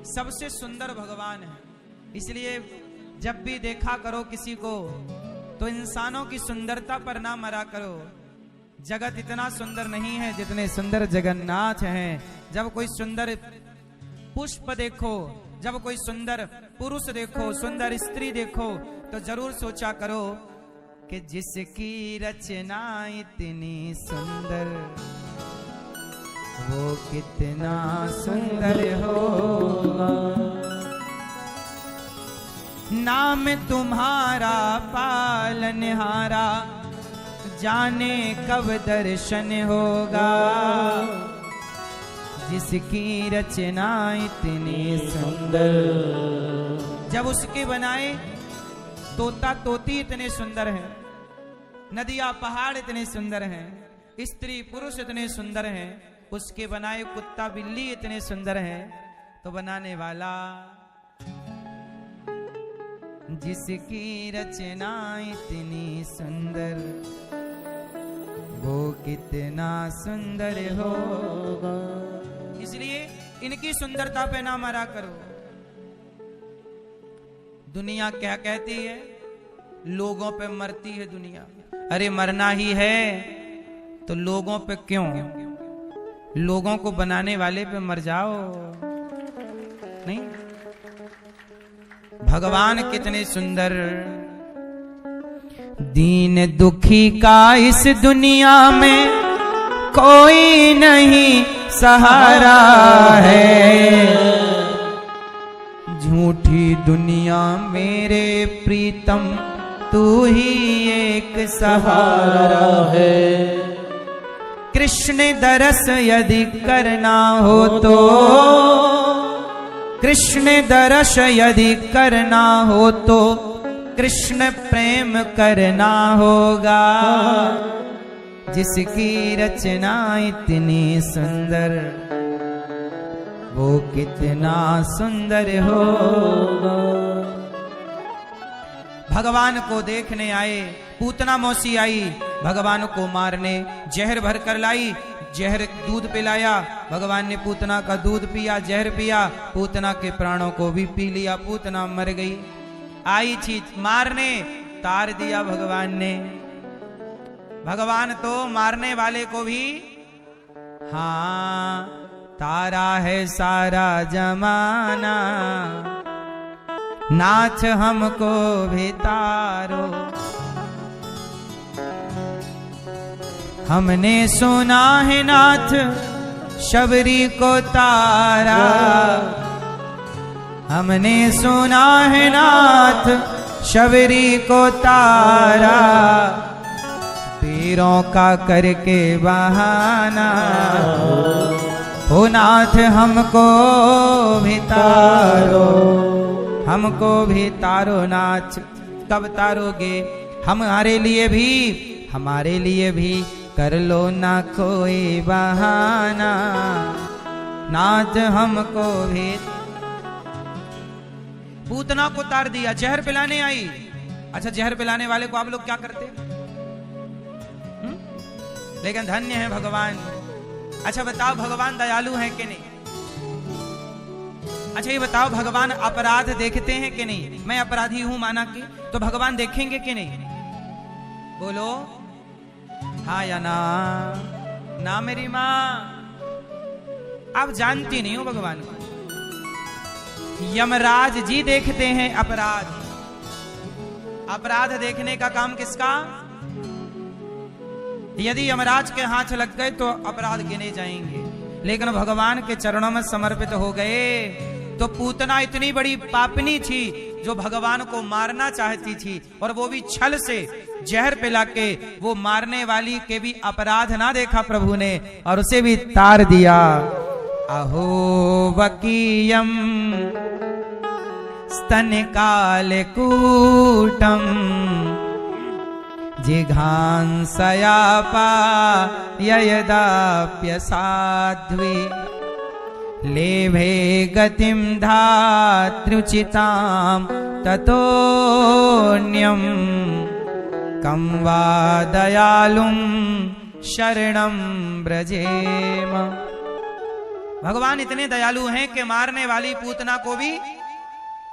सबसे सुंदर भगवान है। इसलिए जब भी देखा करो किसी को तो इंसानों की सुंदरता पर ना मरा करो। जगत इतना सुंदर नहीं है जितने सुंदर जगन्नाथ हैं। जब कोई सुंदर पुष्प देखो, जब कोई सुंदर पुरुष देखो, सुंदर स्त्री देखो, तो जरूर सोचा करो कि जिसकी रचना इतनी सुंदर वो कितना सुंदर होगा। नाम तुम्हारा पालनहारा, जाने कब दर्शन होगा। जिसकी रचना इतनी सुंदर, जब उसके बनाए तोता तोती इतने सुंदर हैं, नदियां पहाड़ इतने सुंदर हैं, स्त्री पुरुष इतने सुंदर हैं, उसके बनाए कुत्ता बिल्ली इतने सुंदर हैं, तो बनाने वाला जिसकी रचना इतनी सुंदर वो कितना सुंदर होगा। इसलिए इनकी सुंदरता पे ना मरा करो। दुनिया क्या कहती है? लोगों पे मरती है दुनिया। अरे मरना ही है तो लोगों पे क्यों? लोगों को बनाने वाले पे मर जाओ। नहीं, भगवान कितने सुंदर। दीन दुखी का इस दुनिया में कोई नहीं सहारा है। झूठी दुनिया मेरे प्रीतम तू ही एक सहारा है। कृष्ण दरस यदि करना हो तो, कृष्ण दरस यदि करना हो तो कृष्ण प्रेम करना होगा। जिसकी रचना इतनी सुंदर वो कितना सुंदर होगा। भगवान को देखने आए, पूतना मौसी आई भगवान को मारने, जहर भर कर लाई, जहर दूध पिलाया, भगवान ने पूतना का दूध पिया, जहर पिया, पूतना के प्राणों को भी पी लिया, पूतना मर गई। आई थी मारने, तार दिया भगवान ने। भगवान तो मारने वाले को भी हाँ तारा है सारा जमाना, नाच हमको भी तारो। हमने सुना है नाथ शबरी को तारा, हमने सुना है नाथ शबरी को तारा। पीरों का करके बहाना, हो नाथ हमको भी तारो, हमको भी तारो नाथ। कब तारोगे? हमारे लिए भी कर लो ना कोई बहाना, नाथ हमको भी। पूतना को तार दिया, जहर पिलाने आई। अच्छा, जहर पिलाने वाले को आप लोग क्या करते? लेकिन धन्य है भगवान। अच्छा बताओ, भगवान दयालु हैं कि नहीं? अच्छा ये बताओ, भगवान अपराध देखते हैं कि नहीं? मैं अपराधी हूं माना कि, तो भगवान देखेंगे कि नहीं? बोलो हाँ या ना? ना मेरी माँ, आप जानती नहीं हो भगवान को। यमराज जी देखते हैं अपराध। अपराध देखने का काम किसका? यदि यमराज के हाथ लग गए तो अपराध गिने जाएंगे, लेकिन भगवान के चरणों में समर्पित हो गए तो पूतना इतनी बड़ी पापनी थी जो भगवान को मारना चाहती थी, और वो भी छल से जहर पिला के। वो मारने वाली के भी अपराध ना देखा प्रभु ने और उसे भी तार दिया। अहो वकीयम स्तन काल कूटम जिघांसयापा ययदाप्य साध्वी। लेभे गतिम धात्रुचिताम ततोऽन्यं कं वा दयालुं शरणं व्रजेम। भगवान इतने दयालु हैं कि मारने वाली पूतना को भी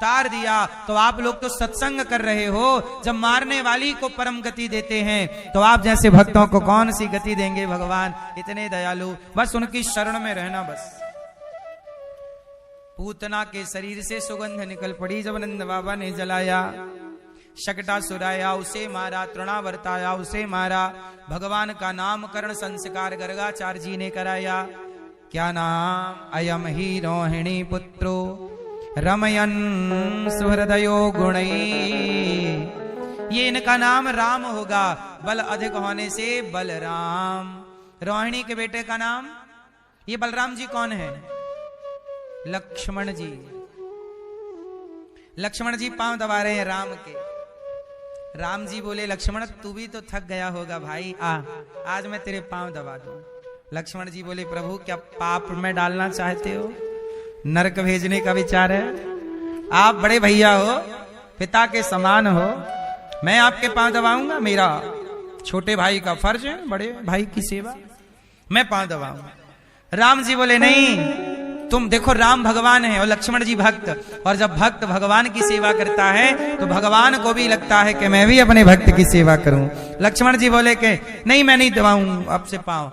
तार दिया। तो आप लोग तो सत्संग कर रहे हो, जब मारने वाली को परम गति देते हैं तो आप जैसे भक्तों को कौन सी गति देंगे भगवान। इतने दयालु, बस उनकी शरण में रहना। बस पूतना के शरीर से सुगंध निकल पड़ी, जब नंद बाबा ने जलाया, शकटासुर आया, उसे मारा, तृणावर्त आया, उसे मारा। भगवान का नामकरण संस्कार गर्गाचार्य जी ने कराया। क्या नाम? अयम ही रोहिणी पुत्रो रमयन सुहृदयो गुणई। ये इनका नाम राम होगा, बल अधिक होने से बलराम। रोहिणी के बेटे का नाम, ये बलराम जी कौन है? लक्ष्मण जी। लक्ष्मण जी पांव दबा रहे हैं राम के। राम जी बोले, लक्ष्मण तू भी तो थक गया होगा भाई, आज मैं तेरे पांव दबा दूं। लक्ष्मण जी बोले, प्रभु क्या पाप में डालना चाहते हो? नरक भेजने का विचार है? आप बड़े भैया हो, पिता के समान हो, मैं आपके पांव दबाऊंगा? मेरा छोटे भाई का फर्ज है बड़े भाई की सेवा, मैं पांव दबाऊंगा? राम जी बोले, नहीं, तुम देखो राम भगवान है और लक्ष्मण जी भक्त, और जब भक्त भगवान की सेवा करता है तो भगवान को भी लगता है कि मैं भी अपने भक्त की सेवा करूं। लक्ष्मण जी बोले कि नहीं, मैं नहीं दबाऊं अब से पांव।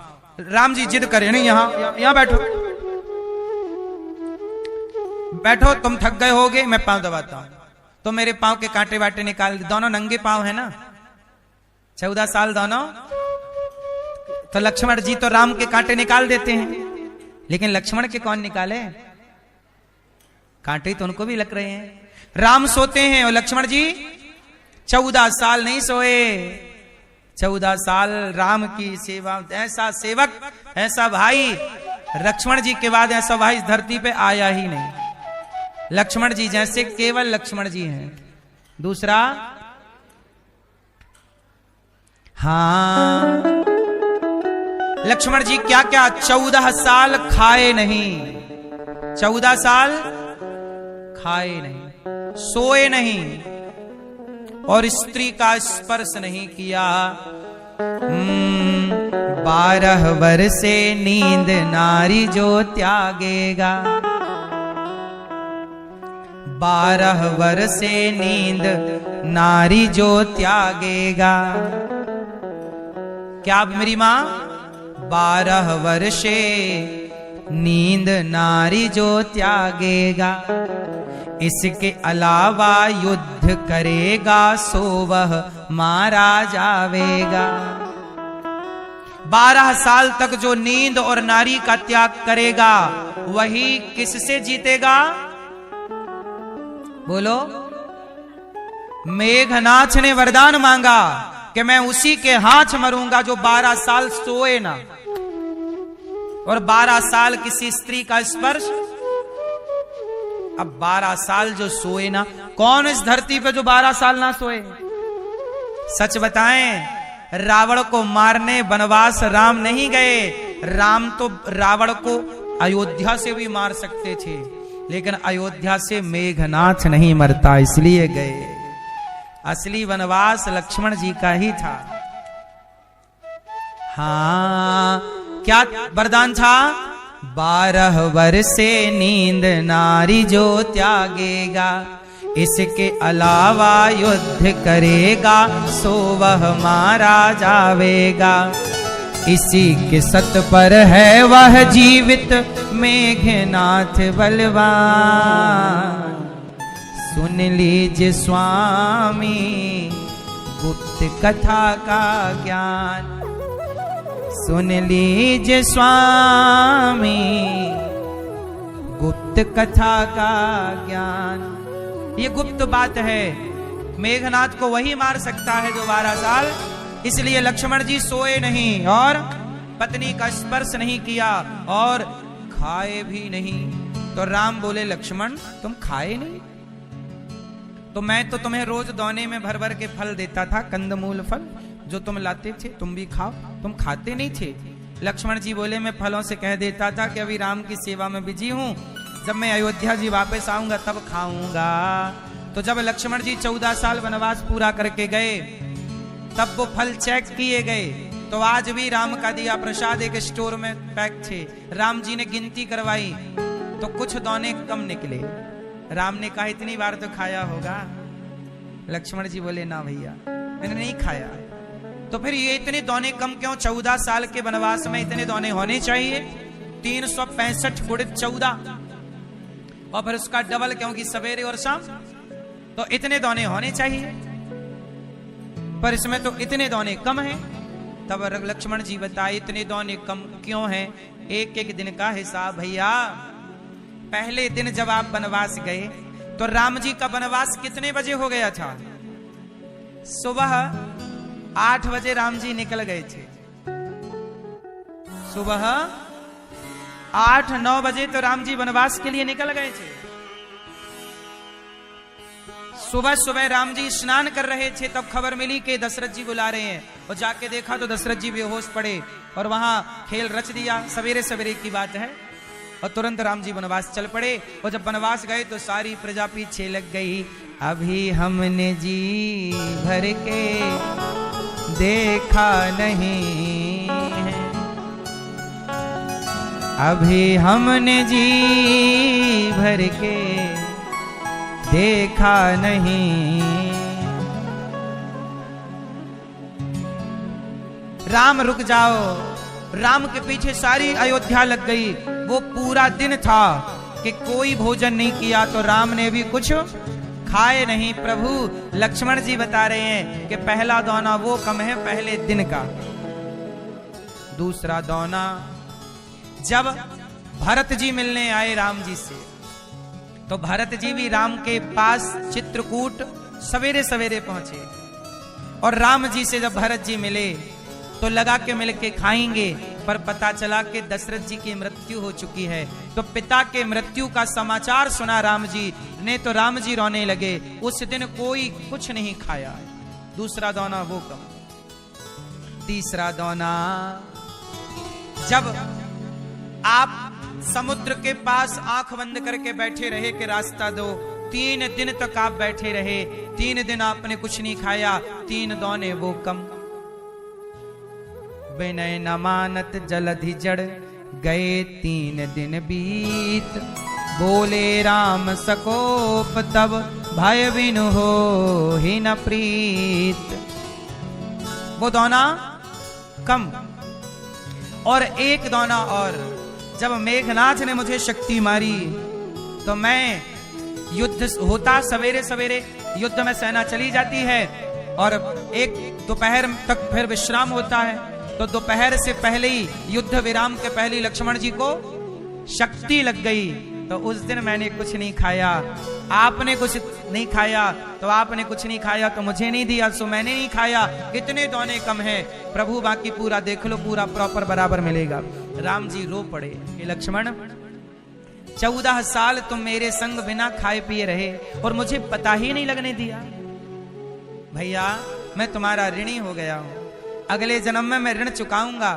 राम जी जिद करे, नहीं, यहां बैठो, बैठो, तुम थक गए होगे, मैं पांव दबाता हूं। तो मेरे पांव के कांटे वाटे निकाल, दोनों नंगे पांव है ना, 14 साल दोनों। तो लक्ष्मण जी तो राम के कांटे निकाल देते हैं, लेकिन लक्ष्मण के कौन निकाले? कांटे तो उनको भी लग रहे हैं। राम सोते हैं और लक्ष्मण जी 14 साल नहीं सोए। 14 साल राम की सेवा, ऐसा सेवक, ऐसा भाई, लक्ष्मण जी के बाद ऐसा भाई इस धरती पे आया ही नहीं। लक्ष्मण जी जैसे केवल लक्ष्मण जी हैं। दूसरा, हाँ, लक्ष्मण जी क्या क्या 14 साल खाए नहीं, 14 साल खाए नहीं, सोए नहीं, और स्त्री का स्पर्श नहीं किया। 12 वर्षे नींद नारी जो त्यागेगा, 12 वर्षे नींद नारी जो त्यागेगा। क्या मेरी मां? 12 वर्षे नींद नारी जो त्यागेगा, इसके अलावा युद्ध करेगा सो वह मारा जावेगा। 12 साल तक जो नींद और नारी का त्याग करेगा वही किससे जीतेगा? बोलो। मेघनाथ ने वरदान मांगा कि मैं उसी के हाथ मरूंगा जो 12 साल सोए ना, और 12 साल किसी स्त्री का स्पर्श। अब 12 साल जो सोए ना, कौन इस धरती पे जो 12 साल ना सोए? सच बताएं, रावण को मारने वनवास राम नहीं गए। राम तो रावण को अयोध्या से भी मार सकते थे, लेकिन अयोध्या से मेघनाथ नहीं मरता, इसलिए गए। असली वनवास लक्ष्मण जी का ही था। हाँ, क्या वरदान था? 12 वर्षे नींद नारी जो त्यागेगा, इसके अलावा युद्ध करेगा सो वह मारा जावेगा। इसी के सत पर है वह जीवित मेघनाथ बलवान। सुन लीजिए स्वामी गुप्त कथा का ज्ञान, सुन लीजिए स्वामी गुप्त कथा का ज्ञान। ये गुप्त बात है, मेघनाथ को वही मार सकता है जो 12 साल। इसलिए लक्ष्मण जी सोए नहीं और पत्नी का स्पर्श नहीं किया और खाए भी नहीं। तो राम बोले, लक्ष्मण तुम खाए नहीं तो मैं तो तुम्हें रोज दोने में भर भर के फल देता था, कंदमूल फल जो तुम लाते थे, तुम भी खाओ। तुम खाते नहीं थे। लक्ष्मण जी बोले, मैं फलों से कह देता था कि अभी राम की सेवा में बिजी हूं, जब मैं अयोध्या जी वापस आऊंगा तब खाऊंगा। तो जब लक्ष्मण जी 14 साल वनवास पूरा करके गए, तब वो फल चेक किए गए तो आज भी राम का दिया प्रसाद एक स्टोर में पैक थे। राम जी ने गिनती करवाई तो कुछ दाने कम निकले। राम ने कहा इतनी बार तो खाया होगा। लक्ष्मण जी बोले ना भैया मैंने नहीं खाया। तो फिर ये इतने दाने कम क्यों? 14 साल के वनवास में इतने दाने होने चाहिए, 365 गुणित 14 और फिर उसका डबल क्योंकि सवेरे और शाम, तो इतने दाने होने चाहिए, पर इसमें तो इतने दाने कम हैं। तब लक्ष्मण जी बताए इतने दाने कम क्यों हैं? एक एक दिन का हिसाब भैया। पहले दिन जब आप वनवास गए तो राम जी का वनवास कितने बजे हो गया था? सुबह 8 बजे राम जी निकल गए थे। सुबह 8-9 बजे तो राम जी वनवास के लिए निकल गए थे। सुबह सुबह राम जी स्नान कर रहे थे, तब खबर मिली कि दशरथ जी बुला रहे हैं। और जाके देखा तो दशरथ जी बेहोश पड़े और वहां खेल रच दिया। सवेरे सवेरे की बात है और तुरंत राम जी वनवास चल पड़े। और जब वनवास गए तो सारी प्रजा पीछे लग गई। अभी हमने जी भर के देखा नहीं है, अभी हमने जी भर के देखा नहीं। राम रुक जाओ। राम के पीछे सारी अयोध्या लग गई। वो पूरा दिन था कि कोई भोजन नहीं किया, तो राम ने भी कुछ खाए नहीं। प्रभु लक्ष्मण जी बता रहे हैं कि पहला दाना वो कम है पहले दिन का। दूसरा दाना जब भरत जी मिलने आए राम जी से, तो भरत जी भी राम के पास चित्रकूट सवेरे सवेरे पहुंचे। और राम जी से जब भरत जी मिले तो लगा के मिल के खाएंगे, पर पता चला कि दशरथ जी की मृत्यु हो चुकी है। तो पिता के मृत्यु का समाचार सुना राम जी ने तो राम जी रोने लगे। उस दिन कोई कुछ नहीं खाया। दूसरा दाना वो कम। तीसरा दाना जब आप समुद्र के पास आंख बंद करके बैठे रहे कि रास्ता दो, 3 दिन तक आप बैठे रहे। 3 दिन आपने कुछ नहीं खाया, 3 दाने वो कम। विनय न मानत जलधि जड़ गए 3 दिन बीत, बोले राम सकोप तब भय बिनु हो ही न प्रीत। वो दाना कम। और एक दाना और, जब मेघनाथ ने मुझे शक्ति मारी तो मैं युद्ध होता सवेरे सवेरे, युद्ध में सेना चली जाती है और एक दोपहर तक फिर विश्राम होता है। तो दोपहर से पहले ही, युद्ध विराम के पहले लक्ष्मण जी को शक्ति लग गई। तो उस दिन मैंने कुछ नहीं खाया। आपने कुछ नहीं खाया तो आपने कुछ नहीं खाया तो मुझे नहीं दिया, सो मैंने नहीं खाया। कितने दाने कम है प्रभु, बाकी पूरा देख लो, पूरा प्रॉपर बराबर मिलेगा। राम जी रो पड़े कि लक्ष्मण 14 साल तुम मेरे संग बिना खाए पिए रहे और मुझे पता ही नहीं लगने दिया। भैया मैं तुम्हारा ऋणी हो गया हूं, अगले जन्म में मैं ऋण चुकाऊंगा।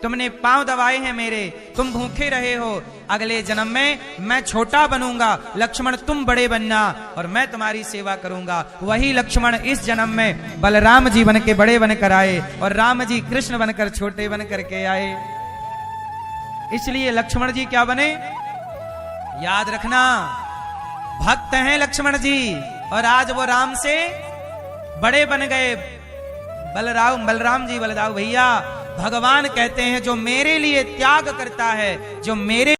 तुमने पांव दबाए हैं मेरे, तुम भूखे रहे हो, अगले जन्म में मैं छोटा बनूंगा, लक्ष्मण तुम बड़े बनना और मैं तुम्हारी सेवा करूंगा। वही लक्ष्मण इस जन्म में बलराम जी बन के बड़े बनकर आए और राम जी कृष्ण बनकर छोटे बन करके आए। इसलिए लक्ष्मण जी क्या बने? याद रखना, भक्त हैं लक्ष्मण जी और आज वो राम से बड़े बन गए। बलराम जी बलदाऊ भैया, भगवान कहते हैं जो मेरे लिए त्याग करता है, जो मेरे